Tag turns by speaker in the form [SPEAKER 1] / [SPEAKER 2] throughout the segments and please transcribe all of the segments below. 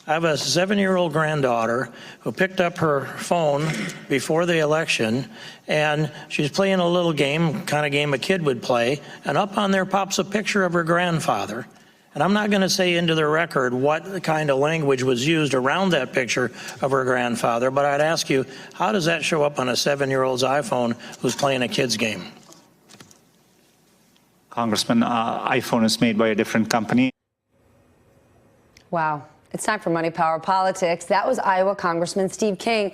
[SPEAKER 1] I have a 7-year-old granddaughter who picked up her phone before the election, and she's playing a little game, kind of game a kid would play, and up on there pops a picture of her grandfather. And I'm not going to say into the record what kind of language was used around that picture of her grandfather, but I'd ask you, how does that show up on a 7-year-old's iPhone who's playing a kid's game?
[SPEAKER 2] Congressman, iPhone is made by a different company.
[SPEAKER 3] Wow. It's time for Money Power Politics. That was Iowa Congressman Steve King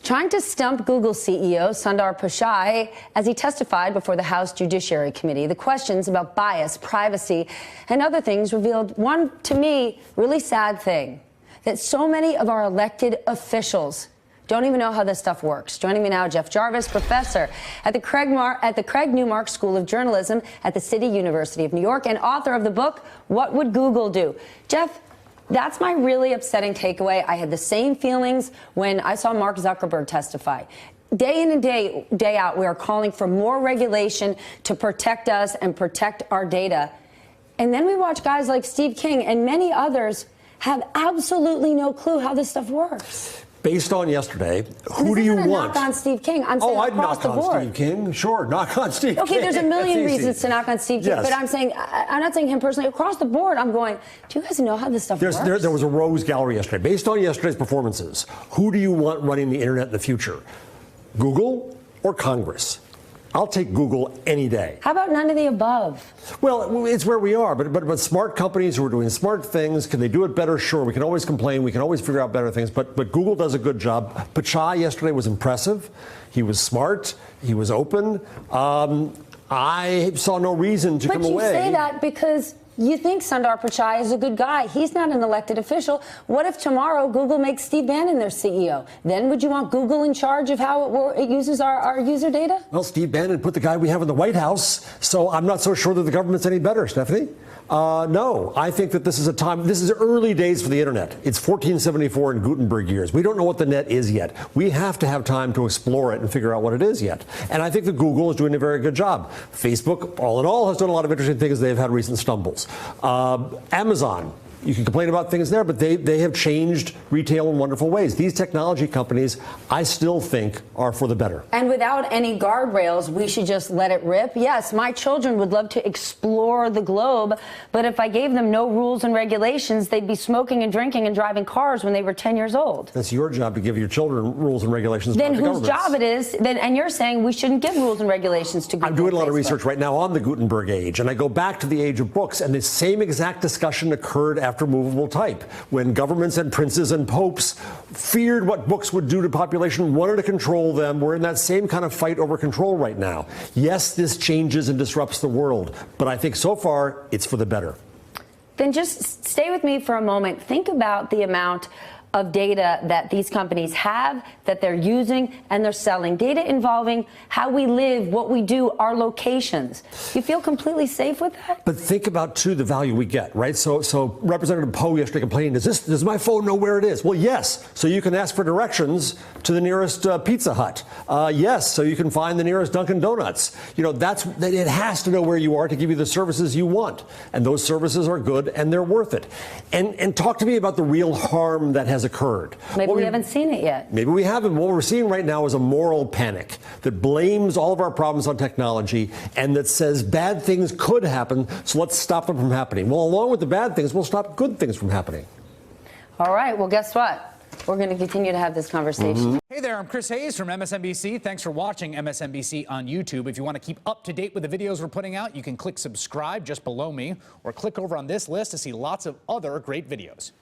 [SPEAKER 3] trying to stump Google CEO Sundar Pichai as he testified before the House Judiciary Committee. The questions about bias, privacy, and other things revealed one, to me, really sad thing, that so many of our elected officials don't even know how this stuff works. Joining me now, Jeff Jarvis, professor at the Craig Newmark School of Journalism at the City University of New York and author of the book, What Would Google Do? Jeff, that's my really upsetting takeaway. I had the same feelings when I saw Mark Zuckerberg testify. Day in and day out, we are calling for more regulation to protect us and protect our data. And then we watch guys like Steve King and many others have absolutely no clue how this stuff works.
[SPEAKER 4] Based on yesterday, who do you want?
[SPEAKER 3] Knock on Steve King. I'm saying across the board.
[SPEAKER 4] I'd knock on Steve King. Sure, knock on Steve King.
[SPEAKER 3] Okay, there's a million reasons to knock on Steve King, but I'm not saying him personally. Across the board, I'm going, do you guys know how this stuff works?
[SPEAKER 4] There was a Rose Gallery yesterday. Based on yesterday's performances, who do you want running the internet in the future? Google or Congress? I'll take Google any day.
[SPEAKER 3] How about none of the above?
[SPEAKER 4] Well, it's where we are, but smart companies who are doing smart things, can they do it better? Sure, we can always complain, we can always figure out better things, but Google does a good job. Pichai yesterday was impressive. He was smart, he was open. I saw no reason to come away.
[SPEAKER 3] But you say that because you think Sundar Pichai is a good guy. He's not an elected official. What if tomorrow Google makes Steve Bannon their CEO? Then would you want Google in charge of how it uses our user data?
[SPEAKER 4] Well, Steve Bannon put the guy we have in the White House, so I'm not so sure that the government's any better, Stephanie. No, I think that this is early days for the internet. It's 1474 and Gutenberg years. We don't know what the net is yet. We have to have time to explore it and figure out what it is yet. And I think that Google is doing a very good job. Facebook, all in all, has done a lot of interesting things. They've had recent stumbles. Amazon, you can complain about things there, but they have changed retail in wonderful ways. These technology companies, I still think, are for the better.
[SPEAKER 3] And without any guardrails, we should just let it rip. Yes, my children would love to explore the globe, but if I gave them no rules and regulations, they'd be smoking and drinking and driving cars when they were 10 years old.
[SPEAKER 4] That's your job to give your children rules and regulations.
[SPEAKER 3] Then whose job it is? And you're saying we shouldn't give rules and regulations to Google.
[SPEAKER 4] I'm doing a lot of research right now on the Gutenberg age, and I go back to the age of books, and the same exact discussion occurred after movable type, when governments and princes and popes feared what books would do to population, wanted to control them. We're in that same kind of fight over control right now. Yes, this changes and disrupts the world, but I think so far it's for the better.
[SPEAKER 3] Then just stay with me for a moment. Think about the amount of data that these companies have, that they're using and they're selling. Data involving how we live, what we do, our locations. You feel completely safe with that?
[SPEAKER 4] But think about, too, the value we get, right? So Representative Poe yesterday complained, does my phone know where it is? Well, yes. So you can ask for directions to the nearest Pizza Hut. Yes. So you can find the nearest Dunkin' Donuts. You know, it has to know where you are to give you the services you want. And those services are good and they're worth it. And talk to me about the real harm that has occurred.
[SPEAKER 3] Maybe we haven't seen it yet.
[SPEAKER 4] Maybe we haven't. What we're seeing right now is a moral panic that blames all of our problems on technology and that says bad things could happen, so let's stop them from happening. Well, along with the bad things, we'll stop good things from happening.
[SPEAKER 3] All right. Well, guess what? We're going to continue to have this conversation.
[SPEAKER 5] Hey there, I'm Chris Hayes from MSNBC. Thanks for watching MSNBC on YouTube. If you want to keep up to date with the videos we're putting out, you can click subscribe just below me or click over on this list to see lots of other great videos.